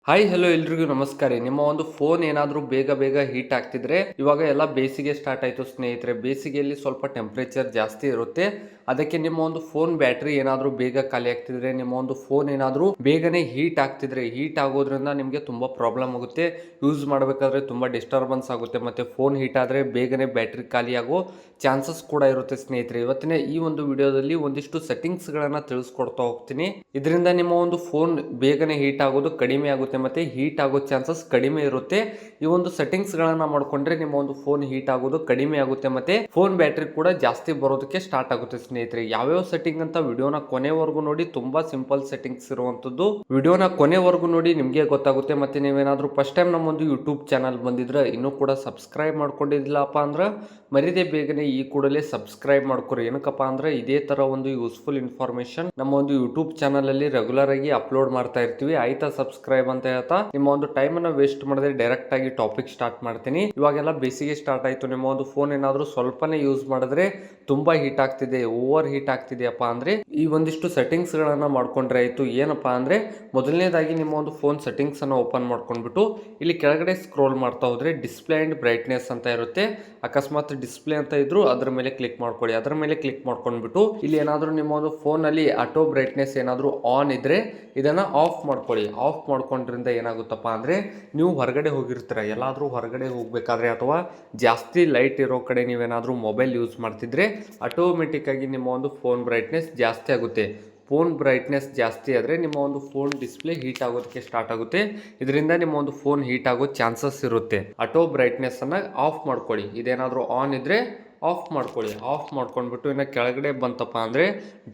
Hi hello ಎಲ್ರಿಗೂ ನಮಸ್ಕಾರ. ನಿಮ್ಮ ಒಂದು ಫೋನ್ ಏನಾದರೂ ಬೇಗ ಬೇಗ ಹೀಟ್ ಆಗ್ತಿದ್ರೆ, ಇವಾಗ ಎಲ್ಲ ಬೇಸಿಗೆ ಸ್ಟಾರ್ಟ್ ಆಯಿತು ಸ್ನೇಹಿತರೆ. ಬೇಸಿಗೆಯಲ್ಲಿ ಸ್ವಲ್ಪ ಟೆಂಪ್ರೇಚರ್ ಜಾಸ್ತಿ ಇರುತ್ತೆ. ಅದಕ್ಕೆ ನಿಮ್ಮ ಒಂದು ಫೋನ್ ಬ್ಯಾಟ್ರಿ ಏನಾದರೂ ಬೇಗ ಖಾಲಿ ಆಗ್ತಿದ್ರೆ, ನಿಮ್ಮ ಒಂದು ಫೋನ್ ಏನಾದರೂ ಬೇಗನೆ ಹೀಟ್ ಆಗ್ತಿದ್ರೆ, ಹೀಟ್ ಆಗೋದ್ರಿಂದ ನಿಮಗೆ ತುಂಬ ಪ್ರಾಬ್ಲಮ್ ಆಗುತ್ತೆ. ಯೂಸ್ ಮಾಡಬೇಕಾದ್ರೆ ತುಂಬ ಡಿಸ್ಟರ್ಬೆನ್ಸ್ ಆಗುತ್ತೆ. ಮತ್ತು ಫೋನ್ ಹೀಟ್ ಆದರೆ ಬೇಗನೆ ಬ್ಯಾಟ್ರಿ ಖಾಲಿ ಆಗೋ ಚಾನ್ಸಸ್ ಕೂಡ ಇರುತ್ತೆ ಸ್ನೇಹಿತರೆ. ಇವತ್ತಿನ ಈ ಒಂದು ವಿಡಿಯೋದಲ್ಲಿ ಒಂದಿಷ್ಟು ಸೆಟ್ಟಿಂಗ್ಸ್ಗಳನ್ನು ತಿಳಿಸ್ಕೊಡ್ತಾ ಹೋಗ್ತೀನಿ. ಇದರಿಂದ ನಿಮ್ಮ ಒಂದು ಫೋನ್ ಬೇಗನೆ ಹೀಟ್ ಆಗೋದು ಕಡಿಮೆ ಆಗುತ್ತೆ ಮತ್ತು ಹೀಟ್ ಆಗೋ ಚಾನ್ಸಸ್ ಕಡಿಮೆ ಇರುತ್ತೆ. ಈ ಒಂದು ಸೆಟ್ಟಿಂಗ್ಸ್ಗಳನ್ನು ಮಾಡಿಕೊಂಡ್ರೆ ನಿಮ್ಮ ಒಂದು ಫೋನ್ ಹೀಟ್ ಆಗೋದು ಕಡಿಮೆ ಆಗುತ್ತೆ ಮತ್ತು ಫೋನ್ ಬ್ಯಾಟ್ರಿ ಕೂಡ ಜಾಸ್ತಿ ಬರೋದಕ್ಕೆ ಸ್ಟಾರ್ಟ್ ಆಗುತ್ತೆ ಸ್ನೇಹಿತರೆ. ಯಾವ್ಯಾವ ಸೆಟ್ಟಿಂಗ್ ಅಂತ ವಿಡಿಯೋನ ಕೊನೆವರೆಗೂ ನೋಡಿ. ತುಂಬಾ ಸಿಂಪಲ್ ಸೆಟ್ಟಿಂಗ್ಸ್ ಇರುವಂತದ್ದು. ವಿಡಿಯೋನ ಕೊನೆವರೆಗೂ ನೋಡಿ, ನಿಮಗೆ ಗೊತ್ತಾಗುತ್ತೆ. ಮತ್ತೆ ನೀವೇನಾದ್ರೂ ಫಸ್ಟ್ ಟೈಮ್ ನಮ್ಮೊಂದು ಯೂಟ್ಯೂಬ್ ಚಾನಲ್ ಬಂದಿದ್ರೆ, ಇನ್ನೂ ಕೂಡ ಸಬ್ಸ್ಕ್ರೈಬ್ ಮಾಡ್ಕೊಂಡಿದ್ದಿಲ್ಲಪ್ಪ ಅಂದ್ರೆ ಮರಿದೇ ಬೇಗನೆ ಈ ಕೂಡಲೇ ಸಬ್ಸ್ಕ್ರೈಬ್ ಮಾಡ್ಕೊರಿ. ಏನಕ್ಕಪ್ಪ ಅಂದ್ರೆ ಇದೇ ತರ ಒಂದು ಯೂಸ್ಫುಲ್ ಇನ್ಫಾರ್ಮೇಶನ್ ನಮ್ಮ ಒಂದು ಯೂಟ್ಯೂಬ್ ಚಾನಲ್ ಅಲ್ಲಿ ರೆಗ್ಯುಲರ್ ಆಗಿ ಅಪ್ಲೋಡ್ ಮಾಡ್ತಾ ಇರ್ತೀವಿ. ಆಯ್ತಾ ಸಬ್ಸ್ಕ್ರೈಬ್ ಅಂತ ಹೇಳ್ತಾ ನಿಮ್ಮ ಒಂದು ಟೈಮ್ ಅನ್ನ ವೇಸ್ಟ್ ಮಾಡದೆ ಡೈರೆಕ್ಟ್ ಆಗಿ ಟಾಪಿಕ್ ಸ್ಟಾರ್ಟ್ ಮಾಡ್ತೀನಿ. ಇವಾಗೆಲ್ಲ ಬೇಸಿಗೆ ಸ್ಟಾರ್ಟ್ ಆಯ್ತು. ನಿಮ್ಮ ಒಂದು ಫೋನ್ ಏನಾದ್ರೂ ಸ್ವಲ್ಪನೇ ಯೂಸ್ ಮಾಡಿದ್ರೆ ತುಂಬಾ ಹೀಟ್ ಆಗ್ತಿದೆ, ಓವರ್ ಹೀಟ್ ಆಗ್ತಿದೆಯಪ್ಪ ಅಂದ್ರೆ ಈ ಒಂದಿಷ್ಟು ಸೆಟ್ಟಿಂಗ್ಸ್ ಗಳನ್ನ ಮಾಡ್ಕೊಂಡ್ರೆ ಆಯ್ತು. ಏನಪ್ಪಾ ಅಂದ್ರೆ ಮೊದಲನೇದಾಗಿ ನಿಮ್ಮ ಒಂದು ಫೋನ್ ಸೆಟ್ಟಿಂಗ್ಸ್ ಅನ್ನ ಓಪನ್ ಮಾಡ್ಕೊಂಡ್ಬಿಟ್ಟು ಇಲ್ಲಿ ಕೆಳಗಡೆ ಸ್ಕ್ರೋಲ್ ಮಾಡ್ತಾ ಹೋದ್ರೆ ಡಿಸ್ಪ್ಲೇ ಅಂಡ್ ಬ್ರೈಟ್ನೆಸ್ ಅಂತ ಇರುತ್ತೆ. ಅಕಸ್ಮಾತ್ ಡಿಸ್ಪ್ಲೇ ಅಂತ ಇದ್ರು ಅದರ ಮೇಲೆ ಕ್ಲಿಕ್ ಮಾಡ್ಕೊಳ್ಳಿ. ಅದರ ಮೇಲೆ ಕ್ಲಿಕ್ ಮಾಡ್ಕೊಂಡ್ಬಿಟ್ಟು ಇಲ್ಲಿ ಏನಾದರೂ ನಿಮ್ಮ ಒಂದು ಫೋನ್ ಅಲ್ಲಿ ಆಟೋ ಬ್ರೈಟ್ನೆಸ್ ಏನಾದರೂ ಆನ್ ಇದ್ರೆ ಇದನ್ನ ಆಫ್ ಮಾಡ್ಕೊಳ್ಳಿ. ಆಫ್ ಮಾಡ್ಕೊಂಡ್ರಿಂದ ಏನಾಗುತ್ತಪ್ಪ ಅಂದ್ರೆ ನೀವು ಹೊರಗಡೆ ಹೋಗಿರ್ತೀರ, ಎಲ್ಲಾದ್ರೂ ಹೊರಗಡೆ ಹೋಗ್ಬೇಕಾದ್ರೆ ಅಥವಾ ಜಾಸ್ತಿ ಲೈಟ್ ಇರೋ ಕಡೆ ನೀವೇನಾದ್ರೂ ಮೊಬೈಲ್ ಯೂಸ್ ಮಾಡ್ತಿದ್ರೆ ಆಟೋಮೆಟಿಕ್ ಆಗಿ ನಿಮ್ಮ ಒಂದು ಫೋನ್ ಬ್ರೈಟ್ನೆಸ್ ಜಾಸ್ತಿ ಆಗುತ್ತೆ. ಫೋನ್ ಬ್ರೈಟ್ನೆಸ್ ಜಾಸ್ತಿ ಆದರೆ ನಿಮ್ಮ ಒಂದು ಫೋನ್ ಡಿಸ್ಪ್ಲೇ ಹೀಟ್ ಆಗೋದಕ್ಕೆ ಸ್ಟಾರ್ಟ್ ಆಗುತ್ತೆ. ಇದರಿಂದ ನಿಮ್ಮ ಒಂದು ಫೋನ್ ಹೀಟ್ ಆಗೋ ಚಾನ್ಸಸ್ ಇರುತ್ತೆ. ಆಟೋ ಬ್ರೈಟ್ನೆಸ್ ಅನ್ನ ಆಫ್ ಮಾಡ್ಕೊಳ್ಳಿ. ಇದೇನಾದರೂ ಆನ್ ಇದ್ರೆ ಆಫ್ ಮಾಡ್ಕೊಳ್ಳಿ. ಆಫ್ ಮಾಡ್ಕೊಂಡ್ಬಿಟ್ಟು ಇನ್ನು ಕೆಳಗಡೆ ಬಂತಪ್ಪ ಅಂದರೆ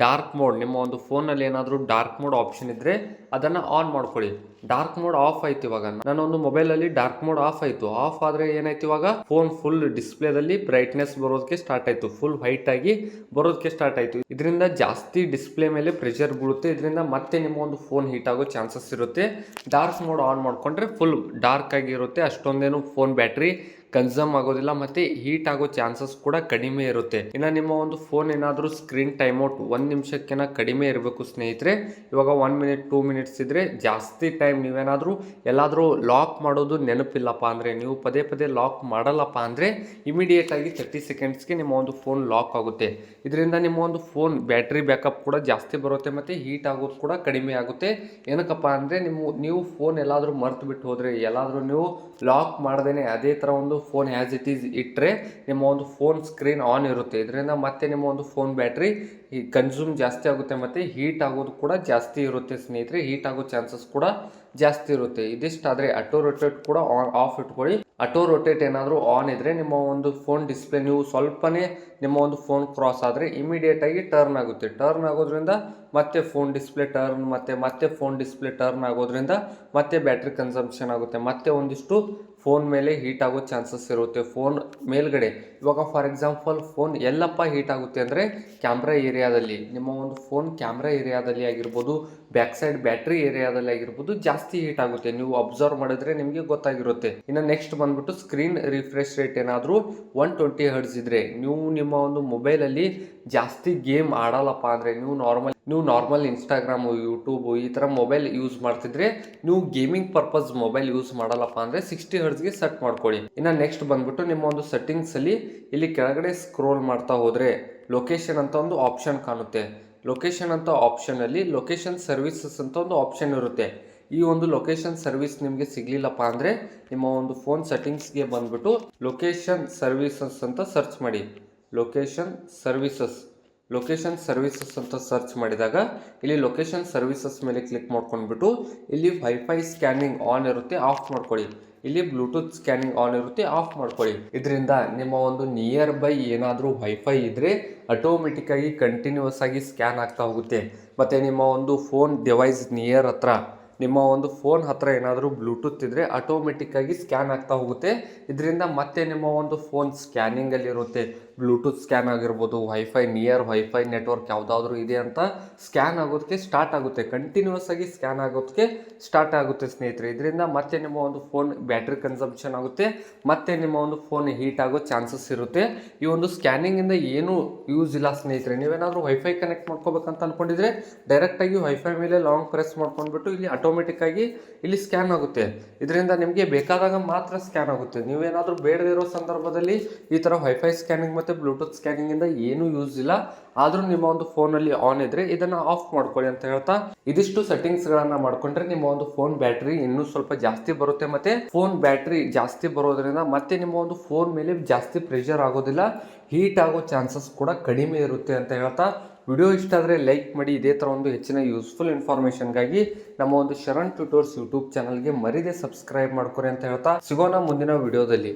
ಡಾರ್ಕ್ ಮೋಡ್, ನಿಮ್ಮ ಒಂದು ಫೋನಲ್ಲಿ ಏನಾದರೂ ಡಾರ್ಕ್ ಮೋಡ್ ಆಪ್ಷನ್ ಇದ್ದರೆ ಅದನ್ನು ಆನ್ ಮಾಡ್ಕೊಳ್ಳಿ. ಡಾರ್ಕ್ ಮೋಡ್ ಆಫ್ ಆಯ್ತು. ಇವಾಗ ನನ್ನ ಒಂದು ಮೊಬೈಲಲ್ಲಿ ಡಾರ್ಕ್ ಮೋಡ್ ಆಫ್ ಆಯಿತು. ಆಫ್ ಆದರೆ ಏನಾಯ್ತು, ಇವಾಗ ಫೋನ್ ಫುಲ್ ಡಿಸ್ಪ್ಲೇದಲ್ಲಿ ಬ್ರೈಟ್ನೆಸ್ ಬರೋದಕ್ಕೆ ಸ್ಟಾರ್ಟ್ ಆಯಿತು. ಫುಲ್ ವೈಟ್ ಆಗಿ ಬರೋದಕ್ಕೆ ಸ್ಟಾರ್ಟ್ ಆಯಿತು. ಇದರಿಂದ ಜಾಸ್ತಿ ಡಿಸ್ಪ್ಲೇ ಮೇಲೆ ಪ್ರೆಷರ್ ಬೀಳುತ್ತೆ. ಇದರಿಂದ ಮತ್ತೆ ನಿಮ್ಮ ಒಂದು ಫೋನ್ ಹೀಟ್ ಆಗೋ ಚಾನ್ಸಸ್ ಇರುತ್ತೆ. ಡಾರ್ಕ್ ಮೋಡ್ ಆನ್ ಮಾಡ್ಕೊಂಡ್ರೆ ಫುಲ್ ಡಾರ್ಕ್ ಆಗಿ ಇರುತ್ತೆ. ಅಷ್ಟೊಂದೇನು ಫೋನ್ ಬ್ಯಾಟ್ರಿ ಕನ್ಸಮ್ ಆಗೋದಿಲ್ಲ ಮತ್ತು ಹೀಟ್ ಆಗೋ ಚಾನ್ಸಸ್ ಕೂಡ ಕಡಿಮೆ ಇರುತ್ತೆ. ಇನ್ನು ನಿಮ್ಮ ಒಂದು ಫೋನ್ ಏನಾದರೂ ಸ್ಕ್ರೀನ್ ಟೈಮ್ ಔಟ್ 1 ನಿಮಿಷಕ್ಕಿಂತ ಕಡಿಮೆ ಇರಬೇಕು ಸ್ನೇಹಿತರೆ. ಇವಾಗ 1 ಮಿನಿಟ್ 2 ಮಿನಿಟ್ಸ್ ಇದ್ರೆ ಜಾಸ್ತಿ ಟೈಮ್ ನೀವೇನಾದರೂ ಎಲ್ಲಾದರೂ ಲಾಕ್ ಮಾಡೋದು ನೆನಪಿಲ್ಲಪ್ಪ ಅಂದರೆ, ನೀವು ಪದೇ ಪದೇ ಲಾಕ್ ಮಾಡಲ್ಲಪ್ಪ ಅಂದರೆ ಇಮಿಡಿಯೇಟ್ ಆಗಿ 30 ಸೆಕೆಂಡ್ಸ್ಗೆ ನಿಮ್ಮ ಒಂದು ಫೋನ್ ಲಾಕ್ ಆಗುತ್ತೆ. ಇದರಿಂದ ನಿಮ್ಮ ಒಂದು ಫೋನ್ ಬ್ಯಾಟ್ರಿ ಬ್ಯಾಕಪ್ ಕೂಡ ಜಾಸ್ತಿ ಬರುತ್ತೆ ಮತ್ತು ಹೀಟ್ ಆಗೋದು ಕೂಡ ಕಡಿಮೆ ಆಗುತ್ತೆ. ಏನಕ್ಕಪ್ಪ ಅಂದರೆ ನೀವು ಫೋನ್ ಎಲ್ಲಾದರೂ ಮರ್ತು ಬಿಟ್ಟು ಹೋದರೆ, ಎಲ್ಲಾದರೂ ನೀವು ಲಾಕ್ ಮಾಡ್ದೇನೆ ಅದೇ ಥರ ಒಂದು ಫೋನ್ ಆ್ಯಸ್ ಇಟ್ ಈಸ್ ಇಟ್ಟರೆ ನಿಮ್ಮ ಒಂದು ಫೋನ್ ಸ್ಕ್ರೀನ್ ಆನ್ ಇರುತ್ತೆ. ಇದರಿಂದ ಮತ್ತೆ ನಿಮ್ಮ ಒಂದು ಫೋನ್ ಬ್ಯಾಟ್ರಿ ಕನ್ಸ್ಯೂಮ್ ಜಾಸ್ತಿ ಆಗುತ್ತೆ ಮತ್ತು ಹೀಟ್ ಆಗೋದು ಕೂಡ ಜಾಸ್ತಿ ಇರುತ್ತೆ ಸ್ನೇಹಿತರೆ. ಹೀಟ್ ಆಗೋ ಚಾನ್ಸಸ್ ಕೂಡ ಜಾಸ್ತಿ ಇರುತ್ತೆ. ಇದಿಷ್ಟಾದರೆ ಆಟೋ ರೊಟೇಟ್ ಕೂಡ ಆಫ್ ಇಟ್ಕೊಳ್ಳಿ. ಆಟೋ ರೊಟೇಟ್ ಏನಾದರೂ ಆನ್ ಇದ್ದರೆ ನಿಮ್ಮ ಒಂದು ಫೋನ್ ಡಿಸ್ಪ್ಲೇ ನೀವು ಸ್ವಲ್ಪನೇ ನಿಮ್ಮ ಒಂದು ಫೋನ್ ಕ್ರಾಸ್ ಆದರೆ ಇಮಿಡಿಯೇಟ್ ಆಗಿ ಟರ್ನ್ ಆಗುತ್ತೆ. ಟರ್ನ್ ಆಗೋದ್ರಿಂದ ಮತ್ತೆ ಫೋನ್ ಡಿಸ್ಪ್ಲೇ ಟರ್ನ್ ಮತ್ತೆ ಫೋನ್ ಡಿಸ್ಪ್ಲೇ ಟರ್ನ್ ಆಗೋದ್ರಿಂದ ಮತ್ತೆ ಬ್ಯಾಟ್ರಿ ಕನ್ಸಂಪ್ಷನ್ ಆಗುತ್ತೆ. ಮತ್ತೆ ಒಂದಿಷ್ಟು ಫೋನ್ ಮೇಲೆ ಹೀಟ್ ಆಗೋ ಚಾನ್ಸಸ್ ಇರುತ್ತೆ. ಫೋನ್ ಮೇಲ್ಗಡೆ ಇವಾಗ for example phone Yellappa heat ಆಗುತ್ತೆ ಅಂದರೆ ಕ್ಯಾಮ್ರಾ ಏರಿಯಾದಲ್ಲಿ, ನಿಮ್ಮ ಒಂದು ಫೋನ್ ಕ್ಯಾಮ್ರಾ ಏರಿಯಾದಲ್ಲಿ ಆಗಿರ್ಬೋದು, ಬ್ಯಾಕ್ ಸೈಡ್ ಬ್ಯಾಟ್ರಿ ಏರಿಯಾದಲ್ಲಿ ಆಗಿರ್ಬೋದು ಜಾಸ್ತಿ ಹೀಟ್ ಆಗುತ್ತೆ. ನೀವು ಅಬ್ಸರ್ವ್ ಮಾಡಿದ್ರೆ ನಿಮಗೆ ಗೊತ್ತಾಗಿರುತ್ತೆ. ಇನ್ನು ನೆಕ್ಸ್ಟ್ ಬಂದ್ಬಿಟ್ಟು ಸ್ಕ್ರೀನ್ ರಿಫ್ರೆಶ್ ರೇಟ್ ಏನಾದರೂ 120 ಹರ್ಟ್ಸ್ ಇದ್ರೆ, ನೀವು ನಿಮ್ಮ ಒಂದು ಮೊಬೈಲಲ್ಲಿ ಜಾಸ್ತಿ ಗೇಮ್ ಆಡಲ್ಲಪ್ಪ ಅಂದರೆ, ನೀವು ನಾರ್ಮಲ್ ಇನ್ಸ್ಟಾಗ್ರಾಮು, ಯೂಟ್ಯೂಬು ಈ ಥರ ಮೊಬೈಲ್ ಯೂಸ್ ಮಾಡ್ತಿದ್ರೆ, ನೀವು ಗೇಮಿಂಗ್ ಪರ್ಪಸ್ ಮೊಬೈಲ್ ಯೂಸ್ ಮಾಡಲ್ಲಪ್ಪ ಅಂದರೆ 60 ಹರ್ಟ್ಸ್ಗೆ ಸೆಟ್ ಮಾಡ್ಕೊಳ್ಳಿ. ಇನ್ನು ನೆಕ್ಸ್ಟ್ ಬಂದ್ಬಿಟ್ಟು ನಿಮ್ಮ ಒಂದು ಸೆಟ್ಟಿಂಗ್ಸಲ್ಲಿ ಇಲ್ಲಿ ಕೆಳಗಡೆ ಸ್ಕ್ರೋಲ್ ಮಾಡ್ತಾ ಹೋದರೆ ಲೊಕೇಶನ್ ಅಂತ ಒಂದು ಆಪ್ಷನ್ ಕಾಣುತ್ತೆ. ಲೊಕೇಶನ್ ಅಂತ ಆಪ್ಷನಲ್ಲಿ ಲೊಕೇಶನ್ ಸರ್ವಿಸಸ್ ಅಂತ ಒಂದು ಆಪ್ಷನ್ ಇರುತ್ತೆ. ಈ ಒಂದು ಲೊಕೇಶನ್ ಸರ್ವಿಸ್ ನಿಮಗೆ ಸಿಗಲಿಲ್ಲಪ್ಪ ಅಂದರೆ ನಿಮ್ಮ ಒಂದು ಫೋನ್ ಸೆಟ್ಟಿಂಗ್ಸ್ಗೆ ಬಂದ್ಬಿಟ್ಟು ಲೊಕೇಶನ್ ಸರ್ವಿಸಸ್ ಅಂತ ಸರ್ಚ್ ಮಾಡಿ. ಲೊಕೇಶನ್ ಸರ್ವಿಸಸ್ ಅಂತ ಸರ್ಚ್ ಮಾಡಿದಾಗ ಇಲ್ಲಿ ಲೊಕೇಶನ್ ಸರ್ವಿಸಸ್ ಮೇಲೆ ಕ್ಲಿಕ್ ಮಾಡ್ಕೊಂಡ್ಬಿಟ್ಟು ಇಲ್ಲಿ ವೈಫೈ ಸ್ಕ್ಯಾನಿಂಗ್ ಆನ್ ಇರುತ್ತೆ, ಆಫ್ ಮಾಡ್ಕೊಳ್ಳಿ. ಇಲ್ಲಿ ಬ್ಲೂಟೂತ್ ಸ್ಕ್ಯಾನಿಂಗ್ ಆನ್ ಇರುತ್ತೆ, ಆಫ್ ಮಾಡ್ಕೊಳ್ಳಿ. ಇದರಿಂದ ನಿಮ್ಮ ಒಂದು ನಿಯರ್ ಬೈ ಏನಾದರೂ ವೈಫೈ ಇದ್ದರೆ ಆಟೋಮೆಟಿಕ್ ಆಗಿ ಕಂಟಿನ್ಯೂಸ್ ಆಗಿ ಸ್ಕ್ಯಾನ್ ಆಗ್ತಾ ಹೋಗುತ್ತೆ. ಮತ್ತು ನಿಮ್ಮ ಒಂದು ಫೋನ್ ಡಿವೈಸ್ ನಿಯರ್ ಹತ್ರ, ನಿಮ್ಮ ಒಂದು ಫೋನ್ ಹತ್ರ ಏನಾದರೂ ಬ್ಲೂಟೂತ್ ಇದ್ದರೆ ಆಟೋಮೆಟಿಕ್ ಆಗಿ ಸ್ಕ್ಯಾನ್ ಆಗ್ತಾ ಹೋಗುತ್ತೆ. ಇದರಿಂದ ಮತ್ತೆ ನಿಮ್ಮ ಒಂದು ಫೋನ್ ಸ್ಕ್ಯಾನಿಂಗಲ್ಲಿ ಇರುತ್ತೆ. ಬ್ಲೂಟೂತ್ ಸ್ಕ್ಯಾನ್ ಆಗಿರ್ಬೋದು, ವೈಫೈ ನಿಯರ್ ವೈಫೈ ನೆಟ್ವರ್ಕ್ ಯಾವುದಾದ್ರೂ ಇದೆ ಅಂತ ಸ್ಕ್ಯಾನ್ ಆಗೋದಕ್ಕೆ ಸ್ಟಾರ್ಟ್ ಆಗುತ್ತೆ, ಕಂಟಿನ್ಯೂಸ್ ಆಗಿ ಸ್ಕ್ಯಾನ್ ಆಗೋದಕ್ಕೆ ಸ್ಟಾರ್ಟ್ ಆಗುತ್ತೆ ಸ್ನೇಹಿತರೆ. ಇದರಿಂದ ಮತ್ತೆ ನಿಮ್ಮ ಒಂದು ಫೋನ್ ಬ್ಯಾಟ್ರಿ ಕನ್ಸಂಪ್ಷನ್ ಆಗುತ್ತೆ, ಮತ್ತೆ ನಿಮ್ಮ ಒಂದು ಫೋನ್ ಹೀಟ್ ಆಗೋ ಚಾನ್ಸಸ್ ಇರುತ್ತೆ. ಈ ಒಂದು ಸ್ಕ್ಯಾನಿಂಗಿಂದ ಏನು ಯೂಸ್ ಇಲ್ಲ ಸ್ನೇಹಿತರೆ. ನೀವೇನಾದರೂ ವೈಫೈ ಕನೆಕ್ಟ್ ಮಾಡ್ಕೋಬೇಕಂತ ಅನ್ಕೊಂಡಿದ್ರೆ ಡೈರೆಕ್ಟಾಗಿ ವೈಫೈ ಮೇಲೆ ಲಾಂಗ್ ಪ್ರೆಸ್ ಮಾಡ್ಕೊಂಡ್ಬಿಟ್ಟು ಇಲ್ಲಿ ಆಟೋಮೆಟಿಕ್ಕಾಗಿ ಇಲ್ಲಿ ಸ್ಕ್ಯಾನ್ ಆಗುತ್ತೆ. ಇದರಿಂದ ನಿಮಗೆ ಬೇಕಾದಾಗ ಮಾತ್ರ ಸ್ಕ್ಯಾನ್ ಆಗುತ್ತೆ. ನೀವೇನಾದರೂ ಬೇಡದೇ ಇರೋ ಸಂದರ್ಭದಲ್ಲಿ ಈ ಥರ ವೈಫೈ ಸ್ಕ್ಯಾನಿಂಗ್ ಮತ್ತು ಬ್ಲೂಟೂತ್ ಸ್ಕ್ಯಾನಿಂಗಿಂದ ಏನೂ ಯೂಸ್ ಇಲ್ಲ. ಆದರೂ ನಿಮ್ಮ ಒಂದು ಫೋನಲ್ಲಿ ಆನ್ ಇದ್ದರೆ ಇದನ್ನು ಆಫ್ ಮಾಡ್ಕೊಳ್ಳಿ ಅಂತ ಹೇಳ್ತಾ, ಇದಿಷ್ಟು ಸೆಟ್ಟಿಂಗ್ಸ್ಗಳನ್ನು ಮಾಡ್ಕೊಂಡ್ರೆ ನಿಮ್ಮ ಒಂದು ಫೋನ್ ಬ್ಯಾಟ್ರಿ ಇನ್ನೂ ಸ್ವಲ್ಪ ಜಾಸ್ತಿ ಬರುತ್ತೆ. ಮತ್ತು ಫೋನ್ ಬ್ಯಾಟ್ರಿ ಜಾಸ್ತಿ ಬರೋದ್ರಿಂದ ಮತ್ತೆ ನಿಮ್ಮ ಒಂದು ಫೋನ್ ಮೇಲೆ ಜಾಸ್ತಿ ಪ್ರೆಷರ್ ಆಗೋದಿಲ್ಲ, ಹೀಟ್ ಆಗೋ ಚಾನ್ಸಸ್ ಕೂಡ ಕಡಿಮೆ ಇರುತ್ತೆ ಅಂತ ಹೇಳ್ತಾ, ವಿಡಿಯೋ ಇಷ್ಟ ಆದರೆ ಲೈಕ್ ಮಾಡಿ. ಇದೇ ಥರ ಒಂದು ಹೆಚ್ಚಿನ ಯೂಸ್ಫುಲ್ ಇನ್ಫಾರ್ಮೇಷನ್ಗಾಗಿ ನಮ್ಮ ಒಂದು ಶರಣ್ ಟ್ಯೂಟೋರ್ಸ್ ಯೂಟ್ಯೂಬ್ ಚಾನಲ್ಗೆ ಮರೀದೆ ಸಬ್ಸ್ಕ್ರೈಬ್ ಮಾಡ್ಕೊರಿ ಅಂತ ಹೇಳ್ತಾ, ಸಿಗೋಣ ಮುಂದಿನ ವಿಡಿಯೋದಲ್ಲಿ.